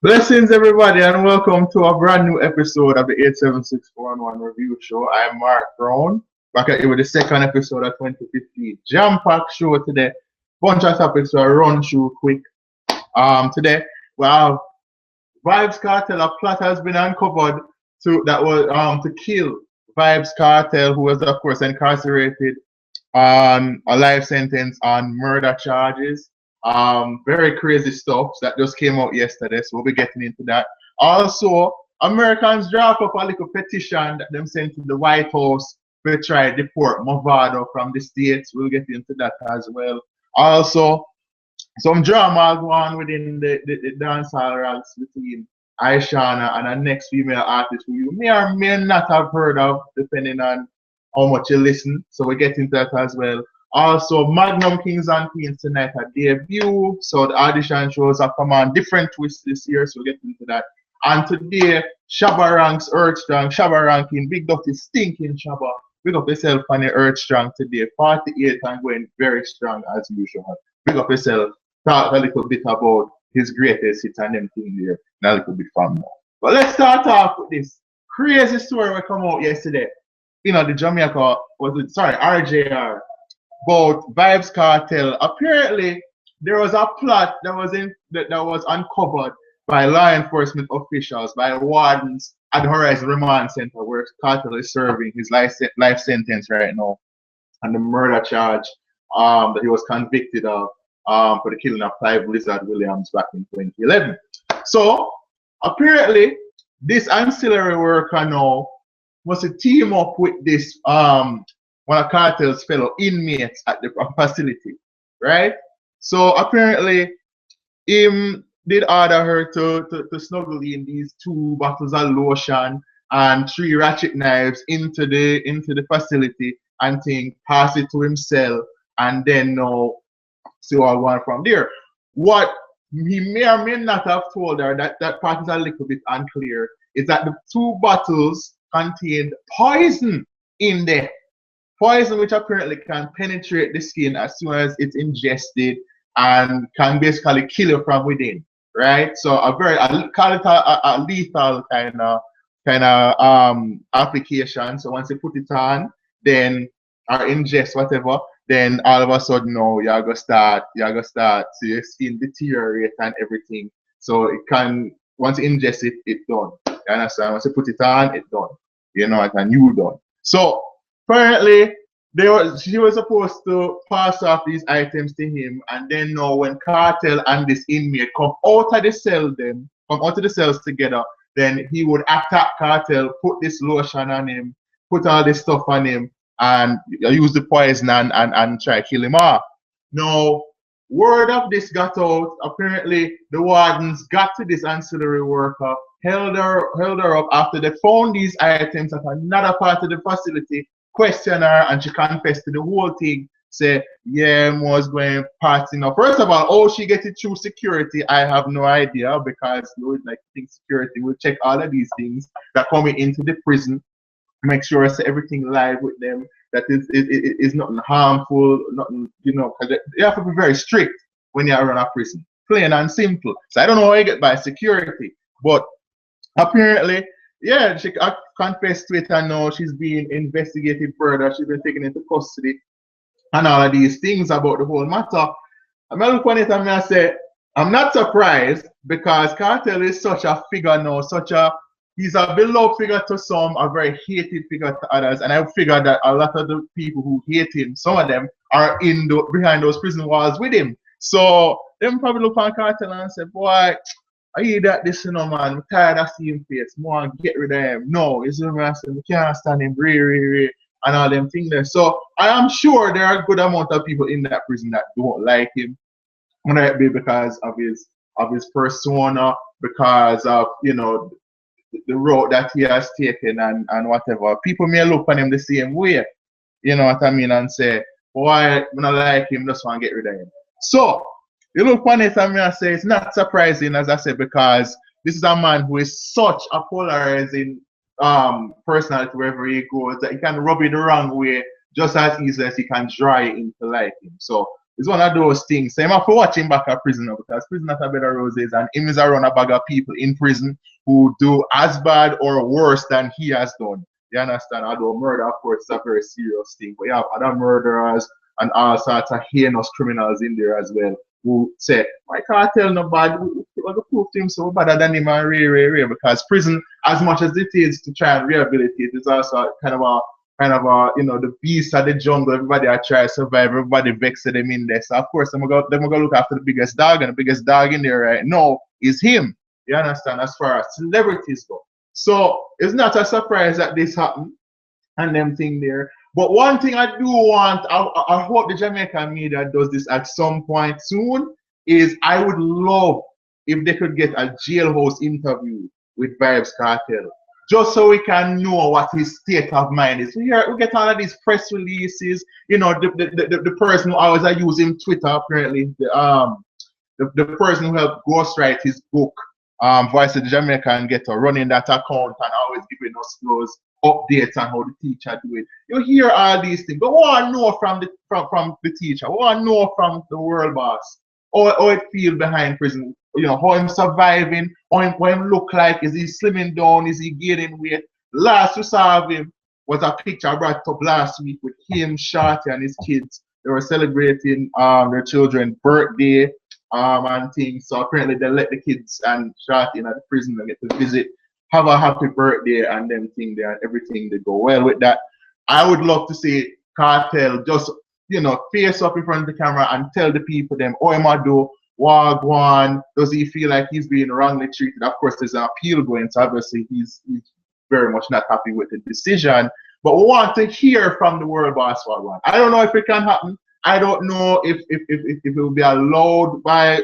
Blessings, everybody, and welcome to a brand new episode of the 87641 Review Show. I'm Marc Brown, back at you with the second episode of 2015. Jam-packed show today. Bunch of topics to run through quick. Today, we have Vybz Kartel. A plot has been uncovered to kill Vybz Kartel, who was, of course, incarcerated on a life sentence on murder charges. Very crazy stuff that just came out yesterday, so we'll be getting into that. Also, Americans draft up a little petition that them sent to the White House to try to deport Mavado from the States. We'll get into that as well. Also, some drama going on within the dancehall ranks between Aishana and a next female artist who you may or may not have heard of, depending on how much you listen. So we'll get into that as well. Also, Magnum Kings and Queens tonight at debut. So the audition shows have come on different twists this year, so we'll get into that. And today, Shabba Ranks, Earth Strong, Shabba Ranking, Big Dirty Stinking Shabba. Big up yourself on the Earth Strong today. 48 and going very strong as usual. Big up yourself. Talk a little bit about his greatest hits and them things there. And a little bit from more. But let's start off with this crazy story that come out yesterday. You know, the Jamaica, RJR. About Vybz Kartel. Apparently, there was a plot that was uncovered by law enforcement officials, by wardens at the Horizon Remand Center, where Kartel is serving his life sentence right now, and the murder charge that he was convicted of for the killing of Clive Lizard Williams back in 2011. So apparently, this ancillary worker now must team up with this one of Kartel's fellow inmates at the facility, right? So apparently, him did order her to snuggle in these 2 bottles of lotion and 3 ratchet knives into the facility and pass it to himself, and then see what I want from there. What he may or may not have told her, that part is a little bit unclear, is that the 2 bottles contained poison in there. Poison which apparently can penetrate the skin as soon as it's ingested and can basically kill you from within, right? So I call it a lethal kind of application. So once you put it on, then or ingest whatever, then all of a sudden you're gonna start so your skin deteriorate and everything. So it can, once you ingest it, it's done. You understand? Once you put it on, it's done. You know, and you done. So apparently, she was supposed to pass off these items to him, and then when Kartel and this inmate come out of the cells together, then he would attack Kartel, put this lotion on him, put all this stuff on him, and use the poison and try to kill him off. Now, word of this got out. Apparently, the wardens got to this ancillary worker, held her up after they found these items at another part of the facility, question her, and she confessed to the whole thing. Say, yeah, I was going partying. Now, first of all, how she get it through security, I have no idea, because security will check all of these things that coming into the prison, make sure everything live with them, that is nothing harmful, nothing, because you have to be very strict when you run a prison, plain and simple. So I don't know how you get by security, but apparently, yeah, she confessed to it, and now she's being investigated further. She's been taken into custody and all of these things about the whole matter. I'm going to look on it and I say, I'm not surprised, because Kartel is such a figure now, he's a beloved figure to some, a very hated figure to others, and I figure that a lot of the people who hate him, some of them are behind those prison walls with him. So them probably look on Kartel and say, boy, I hear that this, man, I'm tired of seeing him face. More get rid of him. No, you see what I'm saying? We can't stand him, and all them things there. So I am sure there are a good amount of people in that prison that don't like him. Whether it be because of his persona, because of the road that he has taken and whatever. People may look on him the same way. You know what I mean? And say, boy, when I like him, just want to get rid of him. So you look on it and I say it's not surprising, as I said, because this is a man who is such a polarizing personality wherever he goes, that he can rub it the wrong way just as easily as he can dry it into liking. So It's one of those things. So I'm have to watch him back at prison now because prison has a better roses and him is around a bag of people in prison who do as bad or worse than he has done. You understand? Although murder, of course, is a very serious thing. But you have other murderers and all sorts of heinous criminals in there as well who say, my cartel no bad, we prove to him so better than him and rare, because prison, as much as it is to try and rehabilitate, it's also kind of a you know, the beast of the jungle. Everybody are trying to survive, everybody vexing them in there. So of course I'm gonna look after the biggest dog, and the biggest dog in there right now is him. You understand, as far as celebrities go. So it's not a surprise that this happened and them thing there. But one thing I do want, I hope the Jamaican media does this at some point soon, is I would love if they could get a jailhouse interview with Vybz Kartel, just so we can know what his state of mind is. We get all of these press releases, you know, the person who always use him Twitter apparently, the person who helped ghostwrite his book, Voice of the Jamaican Ghetto, running that account and always giving us those updates on how the teacher do it. You hear all these things, but what I know from the teacher, what I know from the world boss, how it feel behind prison, you know, how him surviving, how him look like, is he slimming down, is he gaining weight? Last we saw him was a picture I brought up last week with him, Shorty, and his kids. They were celebrating their children's birthday and things. So apparently they let the kids and Shorty in the prison and get to visit, have a happy birthday and them thing there, and everything they go well with that. I would love to see Kartel just, you know, face up in front of the camera and tell the people them, oh, am I do Wagwan? Does he feel like he's being wrongly treated? Of course, there's an appeal going, so obviously he's very much not happy with the decision. But we want to hear from the world boss Wagwan. I don't know if it can happen. I don't know if it will be allowed by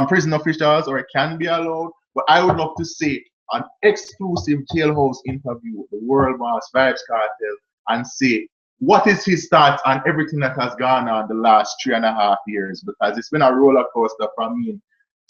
prison officials or it can be allowed. But I would love to see an exclusive jailhouse interview with the world boss Vybz Kartel and see what is his thoughts on everything that has gone on the last 3.5 years, because it's been a roller coaster from being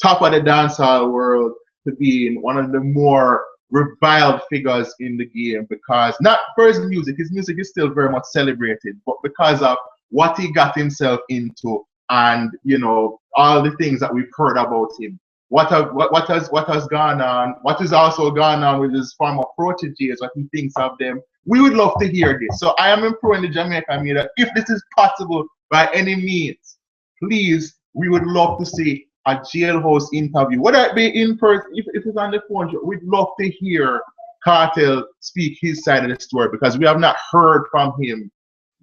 top of the dancehall world to being one of the more reviled figures in the game, because not for his music is still very much celebrated, but because of what he got himself into and, you know, all the things that we've heard about him. What has gone on, what has also gone on with his former proteges, what he thinks of them. We would love to hear this. So I am imploring the Jamaican media, if this is possible by any means, please, we would love to see a jailhouse interview. Whether it be in person, if it's on the phone, we'd love to hear Kartel speak his side of the story, because we have not heard from him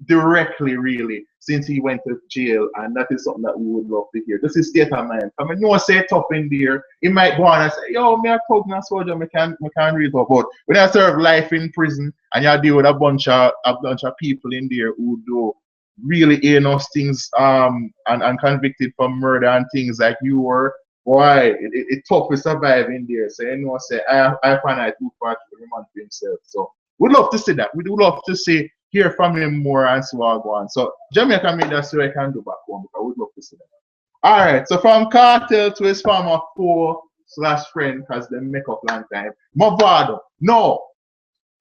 directly really since he went to jail, and that is something that we would love to hear. This is state of mind. I mean, no say tough in there. He might go on and say, yo, me a talk na soldier, me can read about. But when I serve life in prison and you deal with a bunch of people in there who do really heinous things and convicted for murder and things like you were, boy, it's tough to survive in there. So you know, say I find it too far to remand for himself. So we'd love to see that. We'd love to see hear from him more and see what going on. So Jamaica made that so I can do back home, because I would love to see that. Alright, so from Kartel to his former foe/friend, because they make up long time, Mavado. No,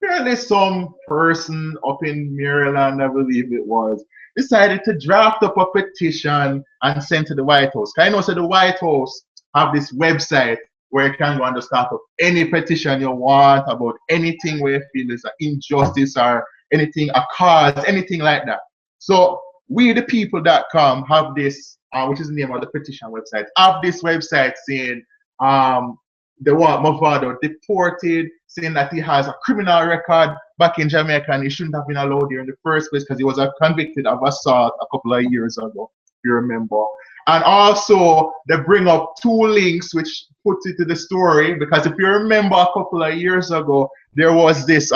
apparently some person up in Maryland, I believe it was, decided to draft up a petition and send to the White House. I know so the White House have this website where you can go and just start up any petition you want about anything where you feel is an injustice or anything, a cause, anything like that. So we the people.com have this, which is the name of the petition website, have this website saying they want Mavado deported, saying that he has a criminal record back in Jamaica and he shouldn't have been allowed here in the first place because he was convicted of assault a couple of years ago, if you remember. And also they bring up 2 links which puts it to the story, because if you remember a couple of years ago, there was this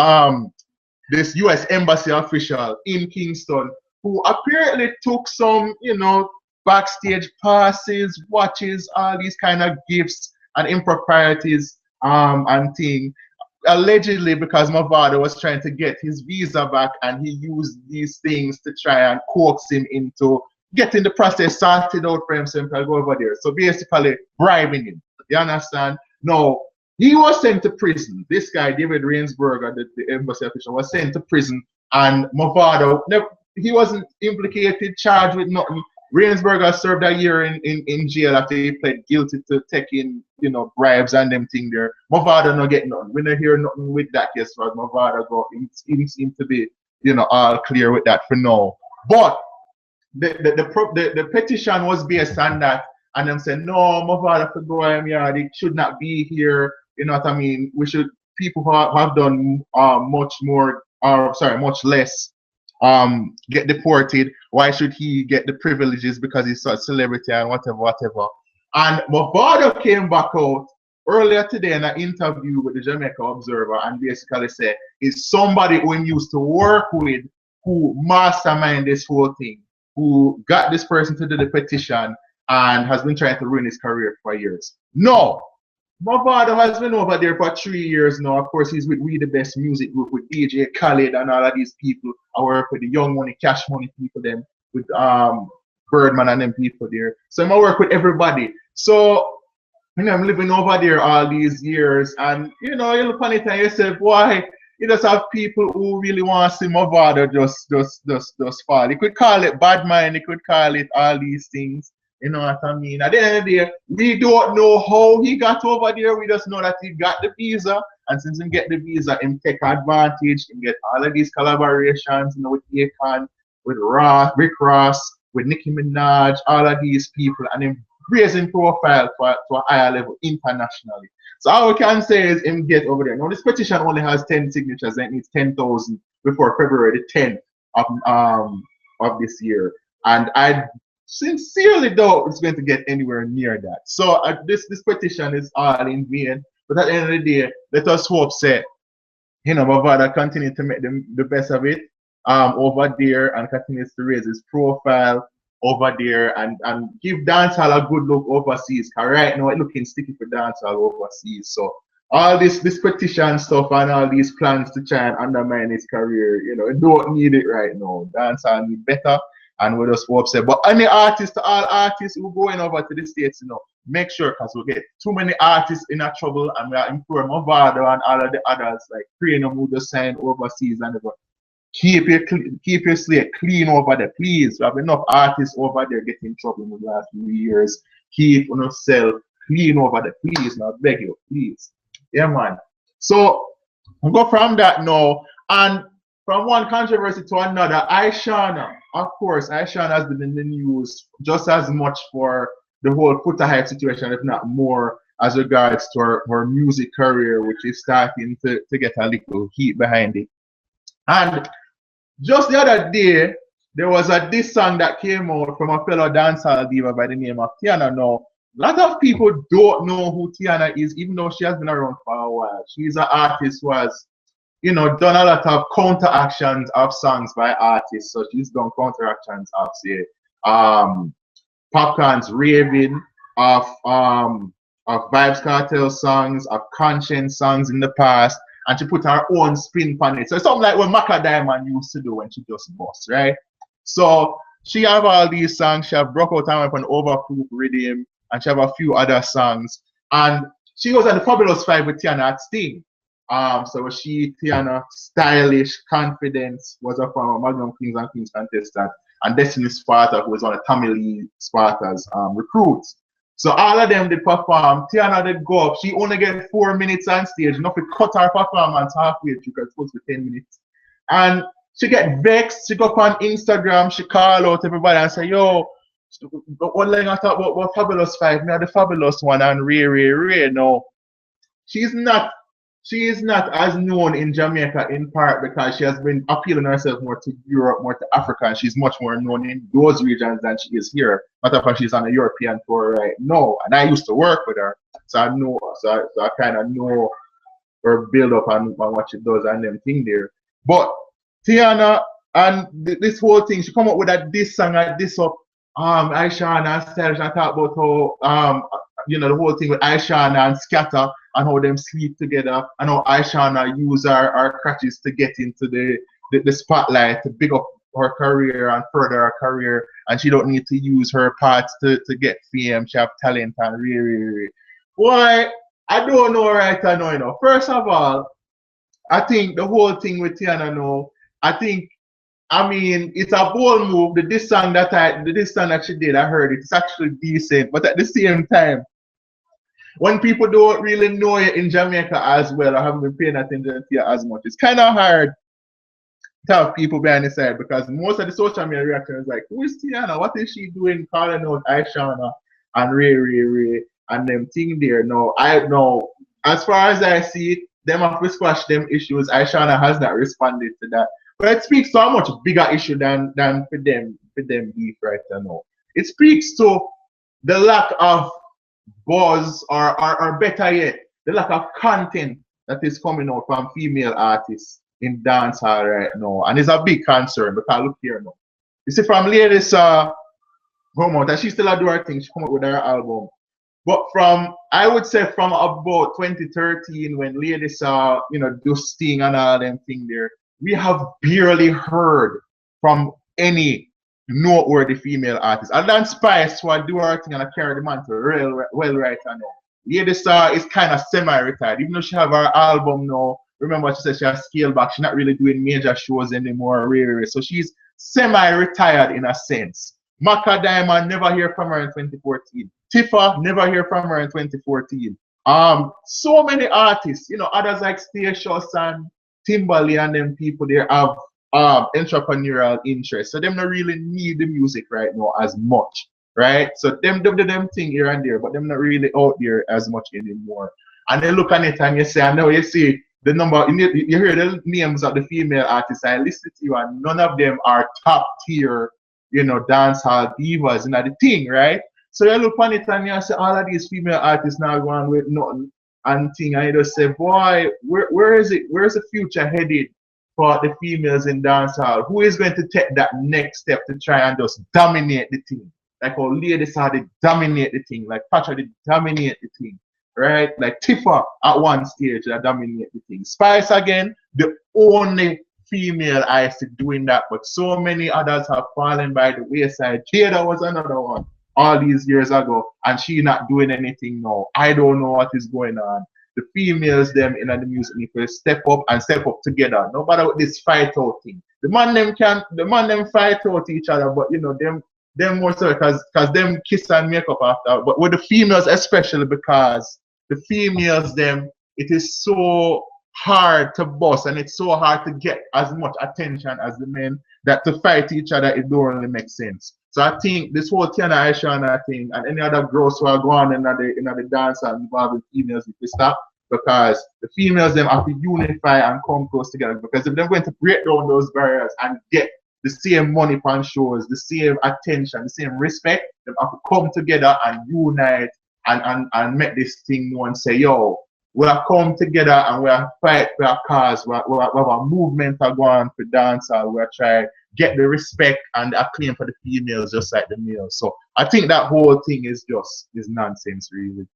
this US embassy official in Kingston who apparently took some, you know, backstage passes, watches, all these kind of gifts and improprieties and thing, allegedly because Mavado was trying to get his visa back, and he used these things to try and coax him into getting the process sorted out for himself and go over there. So basically bribing him. You understand? Now, he was sent to prison. This guy, David Rainsberger, the embassy official, was sent to prison, and Mavado, he wasn't implicated, charged with nothing. Rainsberger served a year in jail after he pled guilty to taking, bribes and them thing there. Mavado no get none. We don't hear nothing with that case, but Mavado go, he seems to be, all clear with that for now. But the petition was based on that, and them say no, Mavado for go yard, it should not be here. You know what I mean? People who have done much more, much less, get deported. Why should he get the privileges because he's such a celebrity and whatever. And Mavado came back out earlier today in an interview with the Jamaica Observer and basically said it's somebody who he used to work with who mastermind this whole thing, who got this person to do the petition and has been trying to ruin his career for years. No, Mavado has been over there for 3 years now. Of course, he's with We The Best Music Group, with DJ Khaled and all of these people. I work with the Young Money, Cash Money people, them, with Birdman and them people there. So I work with everybody. So, I'm living over there all these years, and you look on it and you say, why? You just have people who really want to see Mavado just fall. You could call it bad mind, you could call it all these things. You know what I mean? At the end of the day, we don't know how he got over there. We just know that he got the visa. And since he get the visa, he take advantage. He get all of these collaborations, with Akon, with Rick Ross, with Nicki Minaj, all of these people. And him raising profile to a higher level internationally. So all we can say is him get over there. Now this petition only has 10 signatures. That needs 10,000 before February the 10th of this year. And I sincerely doubt it's going to get anywhere near that. So this petition is all in vain. But at the end of the day, let us hope say, Mavado continue to make the best of it over there and continues to raise his profile over there and give dancehall a good look overseas. Cause right now it's looking sticky for dancehall overseas. So all this petition stuff and all these plans to try and undermine his career, it don't need it right now. Dancehall need better. And we just hope say, but any artist, all artists who going over to the States, make sure, because we get too many artists in a trouble, and we are improving Mavado and all of the others, like Crane who just signed overseas and everything. Keep your slate clean over there, please. We have enough artists over there getting in trouble in the last few years. Keep yourself clean over there, please. Now, I beg you, please. Yeah, man. So, we'll go from that now, and from one controversy to another, Aishana, of course, Aishana has been in the news just as much for the whole Putta Hype situation, if not more, as regards to her music career, which is starting to get a little heat behind it. And just the other day, there was a diss song that came out from a fellow dancehall diva by the name of Tiana. Now, a lot of people don't know who Tiana is, even though she has been around for a while. She's an artist who has done a lot of counter actions of songs by artists. So she's done counter actions of, say, Popcorn's Raving, of Vybz Kartel songs, of Conscience songs in the past, and she put her own spin on it. So it's something like what Macca Diamond used to do when she just bust, right? So she have all these songs. She have broke out and went on Overproof Rhythm, and she have a few other songs. And she was at the Fabulous Five with Tiana at Sting. So she, Tiana, Stylish, Confidence, was a former Magnum Kings and Queens contestant, and Destiny Sparta, who was one of Tommy Lee Sparta's recruits. So all of them did perform. Tiana did go up. She only get 4 minutes on stage. Nothing cut her performance halfway through because it's supposed to be 10 minutes. And she get vexed. She go up on Instagram. She call out everybody and say, yo, what line I talk about Fabulous Five? Me are the fabulous one and Ray. No, she is not as known in Jamaica in part because she has been appealing herself more to Europe, more to Africa, and she's much more known in those regions than she is here. Matter of fact, she's on a European tour right now, and I used to work with her, so I know, so I kind of know her build up on what she does and them thing there. But Tiana and this whole thing, she come up with this song and this up Aisha and Stylish, and talk about how the whole thing with Aisha and Scatter and how them sleep together and how Aisha use her crutches to get into the spotlight to big up her career and further her career, and she don't need to use her parts to get fame. She have talent and really. Why? I don't know right now, First of all, I think the whole thing with Tiana now, I think I mean, it's a bold move. This song that she did, I heard it's actually decent, but at the same time, when people don't really know you in Jamaica as well, or haven't been paying attention to you as much, it's kind of hard to have people behind the side because most of the social media reaction is like, who is Tiana? What is she doing calling out Aishana and Ray and them thing there? No, I know. As far as I see it, them have to squash them issues. Aishana has not responded to that. But it speaks to a much bigger issue than for them beef right now. It speaks to the lack of buzz or better yet, the lack of content that is coming out from female artists in dancehall right now. And it's a big concern because look here now. You see from latest come out, and she still do her thing, she come out with her album. But from I would say from about 2013 when ladies do Sting and all them thing there, we have barely heard from any noteworthy female artists. And then Spice, who do her thing and I carry the mantle well right now. Lady Star is kind of semi-retired, even though she have her album now. Remember, she said she has scaled back. She's not really doing major shows anymore, really. So she's semi-retired in a sense. Maka Diamond, never hear from her in 2014. Tifa, never hear from her in 2014. So many artists, others like Stacia and Timberlake and them people there have entrepreneurial interest. So them not really need the music right now as much, right? So them thing here and there, but them not really out there as much anymore. And then look at it and you say, I know you see the number, you hear the names of the female artists, I listen to you and none of them are top tier, dancehall divas, the thing, right? So you look on it and you say all of these female artists now going with nothing and thing, and you just say, boy, where is it? Where's the future headed for the females in dancehall? Who is going to take that next step to try and just dominate the thing? Like how ladies how they dominate the thing, like Pacha they dominate the thing, right? Like Tifa at one stage they dominate the thing. Spice again, the only female I see doing that, but so many others have fallen by the wayside. Jada was another one all these years ago, and she not doing anything now. I don't know what is going on. The females them in the music need to step up and step up together. No matter what this fight out thing. The man them fight out each other, but them more so because them kiss and make up after. But with the females especially because the females them, it is so hard to bust and it's so hard to get as much attention as the men that to fight each other it don't really make sense. So I think this whole Tiana Aishana thing and any other girls who are going in the dance and involving females need to stop because the females them have to unify and come close together because if they're going to break down those barriers and get the same money on shows, the same attention, the same respect, they have to come together and unite and make this thing known and say, yo, we have come together and we have fight for our cause. We have a movement going for dancehall. We are trying to get the respect and the acclaim for the females just like the males. So I think that whole thing is nonsense, really.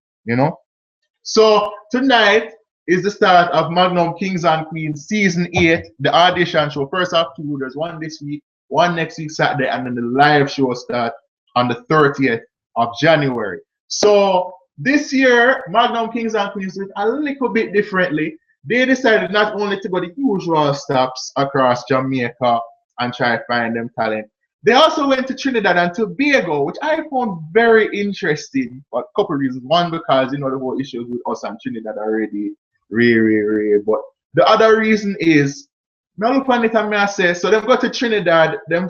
So tonight is the start of Magnum Kings and Queens Season 8, the audition show. First of two, there's one this week, one next week Saturday, and then the live show start on the 30th of January. So this year, Magnum Kings and Queens did a little bit differently. They decided not only to go the usual stops across Jamaica and try to find them talent. They also went to Trinidad and Tobago, which I found very interesting for a couple of reasons. One, because the whole issue with us and Trinidad already, really. But the other reason is, now look on it and I say, so they've got to Trinidad, them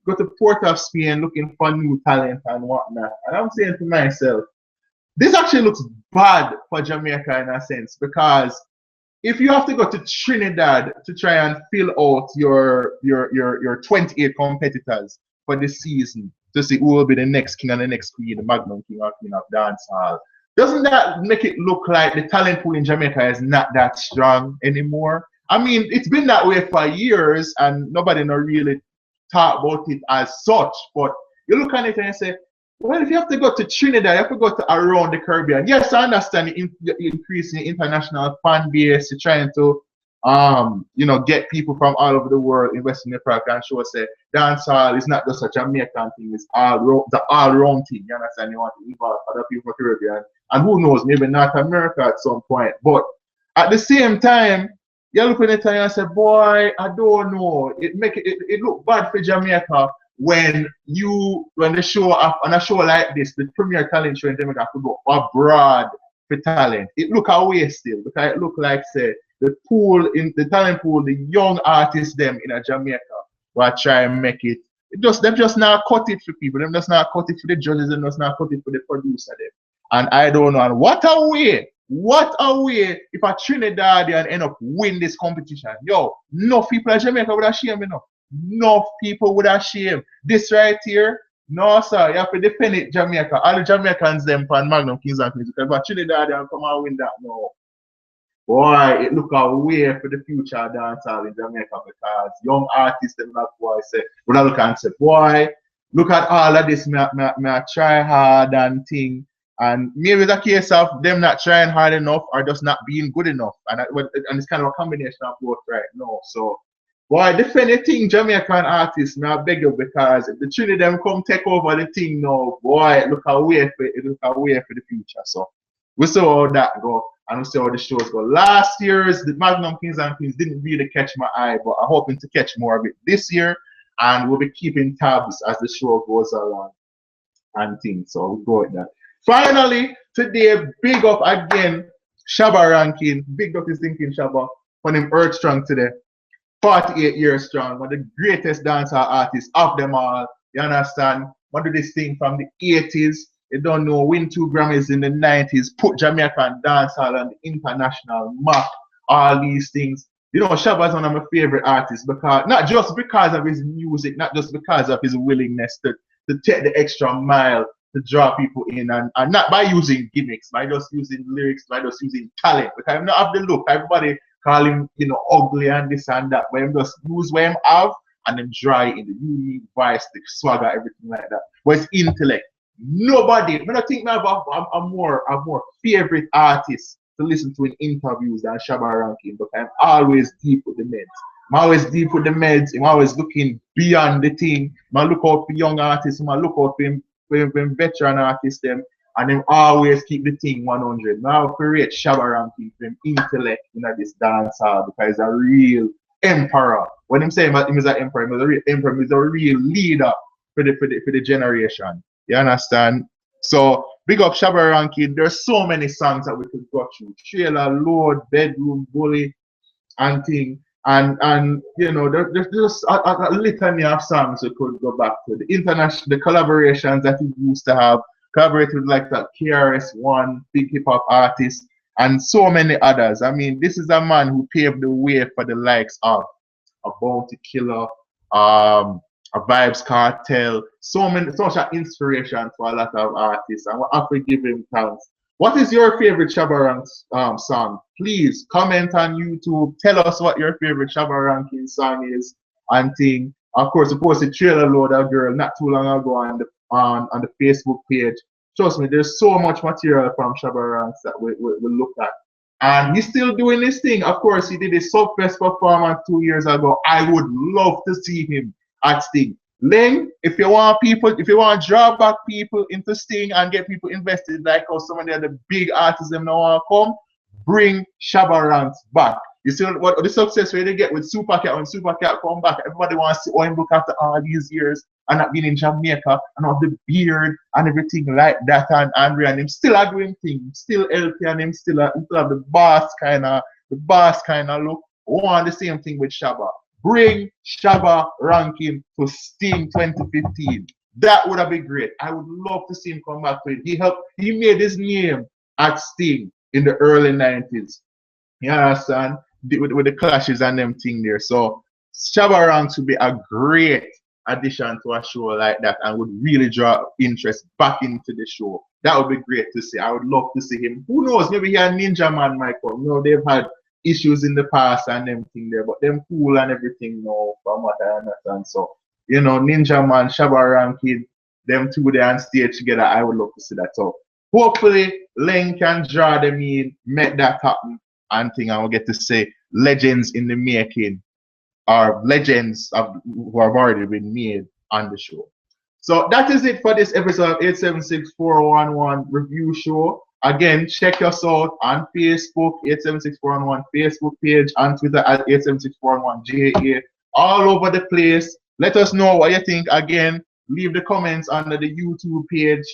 go to Port of Spain looking for new talent and whatnot. And I'm saying to myself, this actually looks bad for Jamaica in a sense because if you have to go to Trinidad to try and fill out your 28 competitors for this season to see who will be the next king and the next queen, the Magnum King or Queen of Dancehall, doesn't that make it look like the talent pool in Jamaica is not that strong anymore? I mean, it's been that way for years and nobody not really talk about it as such, but you look at it and you say, well, if you have to go to Trinidad, you have to go to around the Caribbean. Yes, I understand the increasing international fan base. You're trying to, get people from all over the world investing in the product and show us that dancehall is not just a Jamaican thing. It's the all-round thing. You understand? You want to involve other people from the Caribbean. And who knows, maybe North America at some point. But at the same time, You look at it and you say, boy, I don't know. It look bad for Jamaica when they show up on a show like this, the premier talent show in Jamaica have to go abroad for talent. It look away still because it look like say the pool in the talent pool, the young artists them in a Jamaica will try and make it. Them just not cut it for people. Them just not cut it for the judges. Them just not cut it for the producer them. And I don't know. And what a way if a Trinidadian end up win this competition. Yo, no people in Jamaica would have shame enough. No people would have shame. This right here, no sir, you have to defend it, Jamaica. All the Jamaicans them from Magnum Kings and Queens. Because if a Trinidadian come and win that, no. Boy, it look away for the future dancehall in Jamaica because young artists them that boy say, when I look and say, boy, look at all of this, me try hard and thing. And maybe it's a case of them not trying hard enough or just not being good enough. And it's kind of a combination of both right now. So, boy, defend the thing, Jamaican artists, I beg you, because if the Trinity them come take over the thing now, boy, look away for the future. So, we saw how that go and we see how the shows go. Last year's the Magnum Kings and Queens didn't really catch my eye, but I'm hoping to catch more of it this year. And we'll be keeping tabs as the show goes along and things. So, we'll go with that. Finally, today, big up again, Shabba Ranks. Big up his thinking, Shabba, on him Earth Strong today. 48 years strong, one of the greatest dancehall artists of them all. You understand? One of this thing from the 80s. You don't know, win 2 Grammys in the 90s, put Jamaican dancehall on the international map, all these things. You know, Shabba is one of my favorite artists because not just because of his music, not just because of his willingness to take the extra mile to draw people in and not by using gimmicks, by just using lyrics, by just using talent. Because I'm not have the look. Everybody call him, you know, ugly and this and that. But I'm just use what I'm have and then dry in the unique voice, the swagger, everything like that. But it's intellect. Nobody, I don't think I have a more favorite artist to listen to in interviews than Shabba Ranks, but I'm always deep with the meds. I'm always deep with the meds. I'm always looking beyond the thing. I look out for young artists. I look out for him. When veteran artists them and them always keep the thing 100. Now create Shabba Ranks from intellect in this dancehall because he's a real emperor. When I'm saying him is an emperor, he's a real emperor, he's a real leader for the generation. You understand? So big up Shabba Ranks. There's so many songs that we could go through. Trailer, Lord, Bedroom, Bully, and thing. And you know, there's just a litany of songs we could go back to. The collaborations that he used to have, collaborated with like that KRS-One, big hip hop artist, and so many others. I mean, this is a man who paved the way for the likes of a Bounty Killer, a Vybz Kartel, such an inspiration for a lot of artists, and we have to give him thanks. What is your favorite Shabba Ranks song? Please comment on YouTube. Tell us what your favorite Shabba Ranks song is and thing. Of course, we posted Trailer Loader Girl not too long ago on the Facebook page. Trust me, there's so much material from Shabba Ranks that we look at. And he's still doing this thing. Of course, he did his Subfest performance 2 years ago. I would love to see him at Sting. Ling, if you want to draw back people into Sting and get people invested like how some of the other big artists them now want to come, bring Shabba Ranks back. You see what the success rate they get with Supercat when Supercat come back. Everybody wants to see how him look after all these years and not being in Jamaica and have the beard and everything like that and Andre and him still are doing things, still LP and him still have the boss kind of look. We want the same thing with Shabba. Bring Shabba Ranks to Sting 2015. That would have been great. I would love to see him come back to it. He made his name at Sting in the early 90s. You understand? With the clashes and them thing there. So Shabba Ranks would be a great addition to a show like that and would really draw interest back into the show. That would be great to see. I would love to see him. Who knows? Maybe he and Ninja Man might come. You know, they've had issues in the past and everything there, but them cool and everything now from what I understand. So, you know, Ninja Man, Shabba Ranks, them two there on stage together, I would love to see that. So hopefully Len can draw them in, make that happen and thing, and we'll get to say legends in the making or legends who have already been made on the show. So that is it for this episode of 876-411 review show. Again, check us out on Facebook, 876-411 Facebook page, on Twitter at 876-411 all over the place. Let us know what you think. Again, leave the comments under the YouTube page,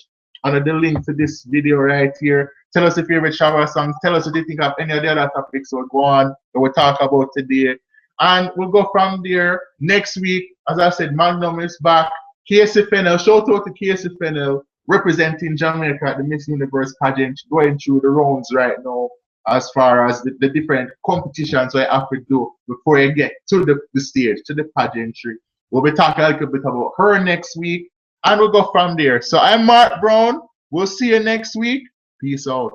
under the link to this video right here. Tell us your favorite Shabba songs. Tell us what you think of any of the other topics we'll go on that we'll talk about today. And we'll go from there. Next week, as I said, Magnum is back. Casey Fennell, shout out to Casey Fennell, representing Jamaica at the Miss Universe pageant, going through the rounds right now as far as the different competitions I have to do before I get to the stage, to the pageantry. We'll be talking a little bit about her next week, and we'll go from there. So I'm Marc Brown. We'll see you next week. Peace out.